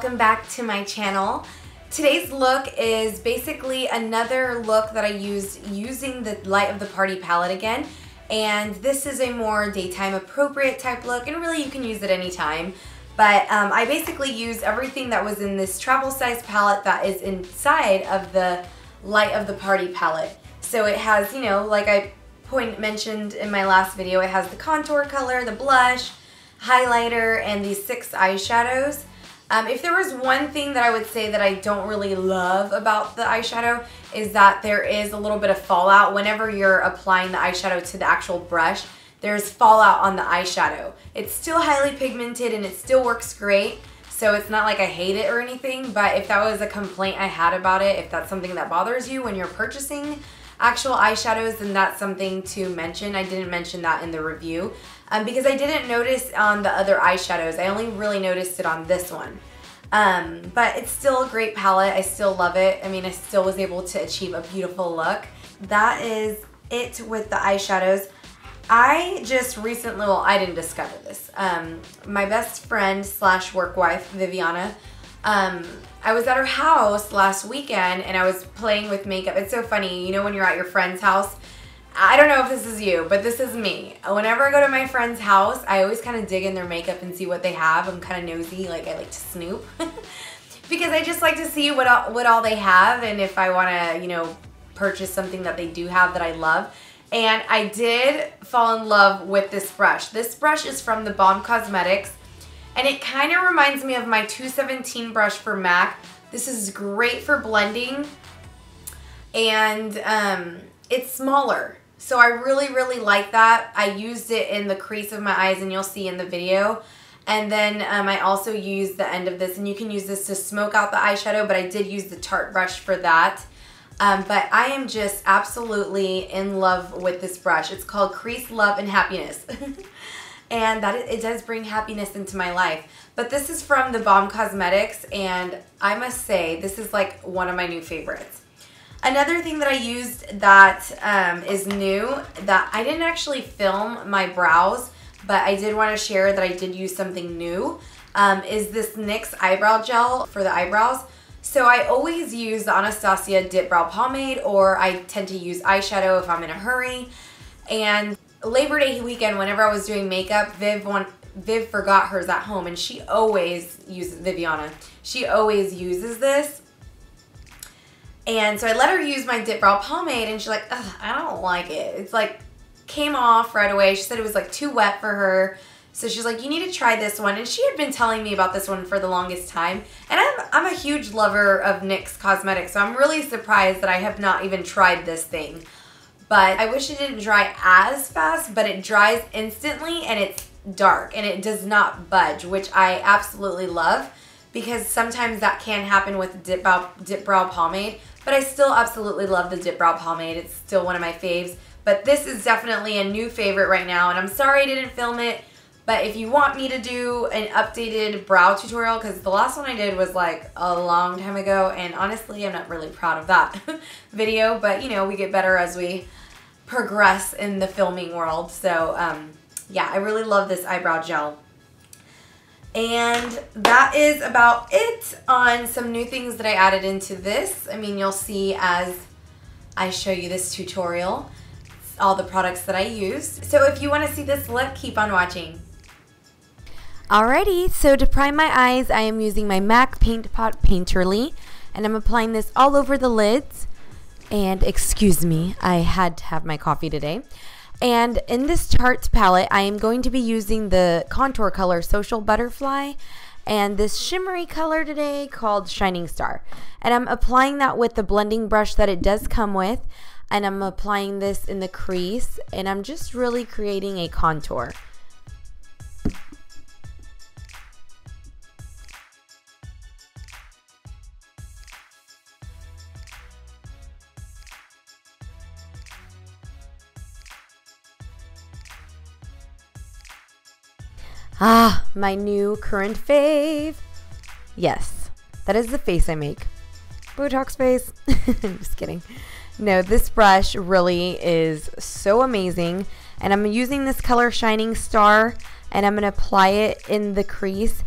welcome back to my channel. Today's look is basically another look that I used using the Light of the Party palette again, and this is a more daytime appropriate type look, and really you can use it anytime. But I basically used everything that was in this travel size palette that is inside of the Light of the Party palette. So it has, you know, like I mentioned in my last video, it has the contour color, the blush, highlighter, and these 6 eyeshadows. If there was one thing that I would say that I don't really love about the eyeshadow is that there is a little bit of fallout whenever you're applying the eyeshadow to the actual brush. There's fallout on the eyeshadow. It's still highly pigmented and it still works great, so it's not like I hate it or anything, but if that was a complaint I had about it, if that's something that bothers you when you're purchasing actual eyeshadows, then that's something to mention. I didn't mention that in the review because I didn't notice on the other eyeshadows. I only really noticed it on this one. But it's still a great palette. I still love it. I mean, I still was able to achieve a beautiful look. That is it with the eyeshadows. I just recently, well, I didn't discover this. My best friend slash work wife, Viviana, I was at her house last weekend and I was playing with makeup. It's so funny, you know, when you're at your friend's house, I don't know if this is you, but this is me. Whenever I go to my friend's house, I always kind of dig in their makeup and see what they have. I'm kind of nosy, like I like to snoop. Because I just like to see what all they have, and if I want to, you know, purchase something that they do have that I love. And I did fall in love with this brush. This brush is from the Balm Cosmetics, and it kind of reminds me of my 217 brush for MAC. This is great for blending, and it's smaller. So I really like that. I used it in the crease of my eyes, and you'll see in the video. And then I also used the end of this, and you can use this to smoke out the eyeshadow, but I did use the Tarte brush for that. But I am just absolutely in love with this brush. It's called Crease, Love, and Happiness. And it does bring happiness into my life. But this is from the Balm Cosmetics, and I must say, this is like one of my new favorites. Another thing that I used that is new, that I didn't actually film my brows, but I did want to share that I did use something new, is this NYX eyebrow gel for the eyebrows. So I always use the Anastasia Dip Brow Pomade, or I tend to use eyeshadow if I'm in a hurry. And Labor Day weekend, whenever I was doing makeup, Viv forgot hers at home, and she always uses, Viviana, she always uses this. And so I let her use my Dip Brow Pomade, and she's like, ugh, I don't like it. It's like, came off right away. She said it was like too wet for her. So she's like, you need to try this one. And she had been telling me about this one for the longest time. And I'm a huge lover of NYX Cosmetics, so I'm really surprised that I have not even tried this thing. But I wish it didn't dry as fast, but it dries instantly, and it's dark, and it does not budge, which I absolutely love, because sometimes that can happen with Dip Brow Pomade. But I still absolutely love the Dip Brow Pomade. It's still one of my faves. But this is definitely a new favorite right now, and I'm sorry I didn't film it. But if you want me to do an updated brow tutorial, because the last one I did was like a long time ago, and honestly I'm not really proud of that video, but you know, we get better as we progress in the filming world. So yeah, I really love this eyebrow gel. And that is about it on some new things that I added into this. I mean, you'll see as I show you this tutorial all the products that I used. So if you want to see this look, keep on watching. Alrighty, so to prime my eyes, I am using my MAC Paint Pot Painterly, and I'm applying this all over the lids. And excuse me, I had to have my coffee today. And in this Tarte palette, I am going to be using the contour color Social Butterfly and this shimmery color today called Shining Star. And I'm applying that with the blending brush that it does come with, and I'm applying this in the crease, and I'm just really creating a contour. Ah, my new current fave. Yes, that is the face I make. Botox face. I'm just kidding. No, this brush really is so amazing. And I'm using this color Shining Star, and I'm going to apply it in the crease.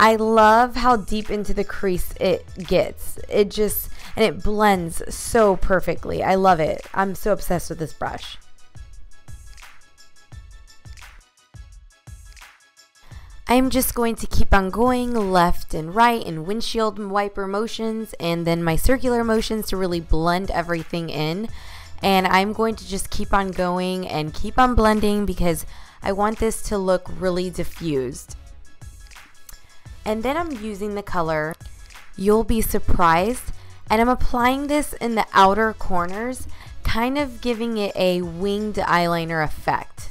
I love how deep into the crease it gets. And it blends so perfectly. I love it. I'm so obsessed with this brush. I'm just going to keep on going left and right in windshield wiper motions and then my circular motions to really blend everything in. And I'm going to just keep on going and keep on blending because I want this to look really diffused. And then I'm using the color You'll Be Surprised. And I'm applying this in the outer corners, kind of giving it a winged eyeliner effect.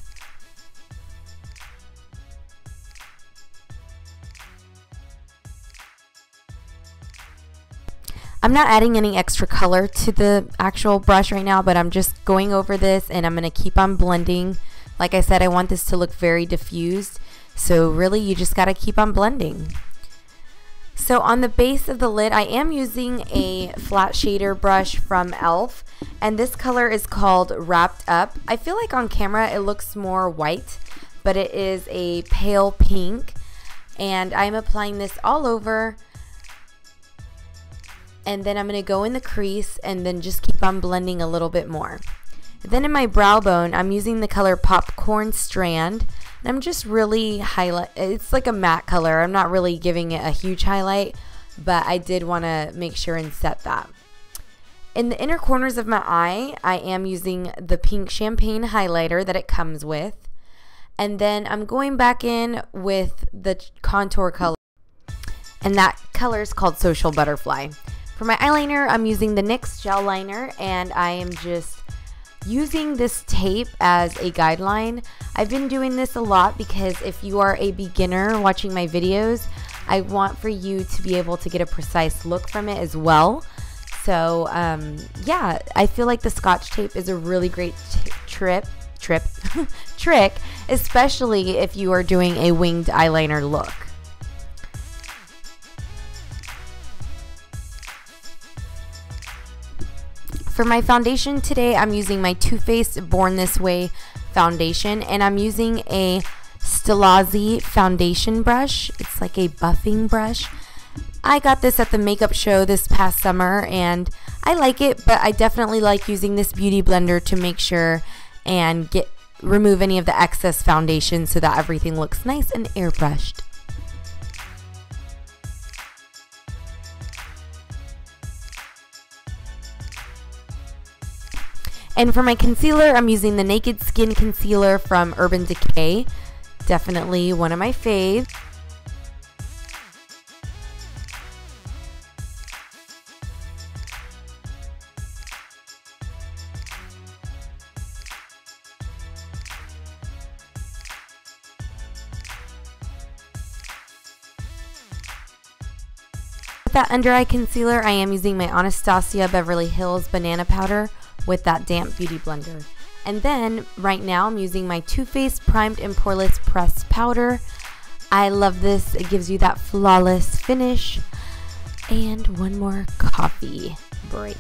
I'm not adding any extra color to the actual brush right now, but I'm just going over this and I'm going to keep on blending. Like I said, I want this to look very diffused. So really, you just got to keep on blending. So on the base of the lid, I am using a flat shader brush from e.l.f. and this color is called Wrapped Up. I feel like on camera it looks more white, but it is a pale pink, and I'm applying this all over, and then I'm going to go in the crease and then just keep on blending a little bit more. Then in my brow bone, I'm using the color Popcorn Strand. And I'm just really it's like a matte color. I'm not really giving it a huge highlight, but I did want to make sure and set that. In the inner corners of my eye, I am using the pink champagne highlighter that it comes with. And then I'm going back in with the contour color. And that color is called Social Butterfly. For my eyeliner, I'm using the NYX gel liner, and I am just using this tape as a guideline. I've been doing this a lot because if you are a beginner watching my videos, I want for you to be able to get a precise look from it as well. So yeah, I feel like the Scotch tape is a really great trick, especially if you are doing a winged eyeliner look. For my foundation today, I'm using my Too Faced Born This Way foundation, and I'm using a Stilazzi foundation brush. It's like a buffing brush. I got this at the makeup show this past summer, and I like it, but I definitely like using this beauty blender to make sure and remove any of the excess foundation so that everything looks nice and airbrushed. And for my concealer, I'm using the Naked Skin Concealer from Urban Decay. Definitely one of my faves. With that under eye concealer, I am using my Anastasia Beverly Hills Banana Powder with that damp beauty blender. And then right now I'm using my Too Faced Primed and Poreless Pressed Powder. I love this. It gives you that flawless finish. And one more coffee break.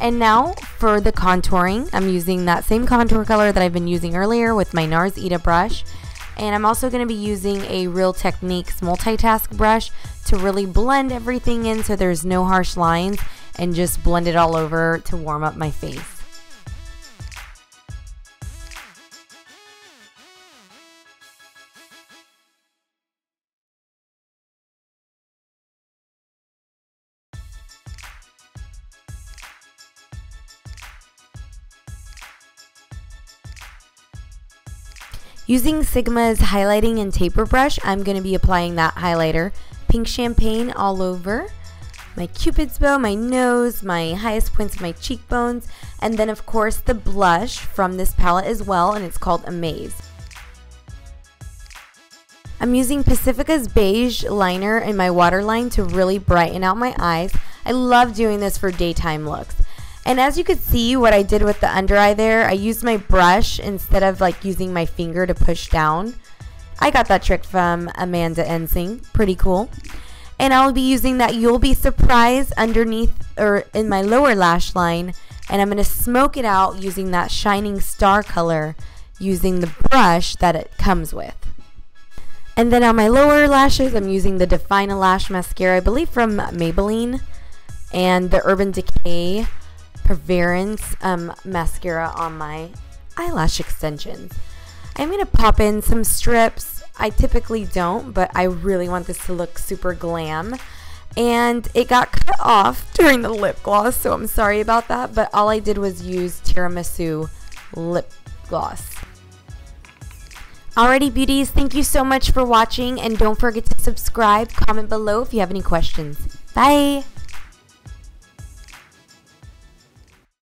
And now for the contouring, I'm using that same contour color that I've been using earlier with my NARS Ita brush. And I'm also going to be using a Real Techniques multitask brush to really blend everything in so there's no harsh lines, and just blend it all over to warm up my face. Using Sigma's highlighting and taper brush, I'm going to be applying that highlighter, pink champagne, all over my cupid's bow, my nose, my highest points of my cheekbones, and then of course the blush from this palette as well, and it's called Amaze. I'm using Pacifica's beige liner in my waterline to really brighten out my eyes. I love doing this for daytime looks. And as you could see what I did with the under eye there, I used my brush instead of like using my finger to push down. I got that trick from Amanda Ensing. Pretty cool. And I'll be using that You'll Be Surprised underneath or in my lower lash line, and I'm going to smoke it out using that Shining Star color using the brush that it comes with. And then on my lower lashes, I'm using the Define a Lash mascara, I believe from Maybelline, and the Urban Decay Perseverance mascara on my eyelash extensions. I'm going to pop in some strips. I typically don't, but I really want this to look super glam. And it got cut off during the lip gloss, so I'm sorry about that, but all I did was use Tiramisu lip gloss. Alrighty, beauties, thank you so much for watching, and don't forget to subscribe, comment below if you have any questions. Bye!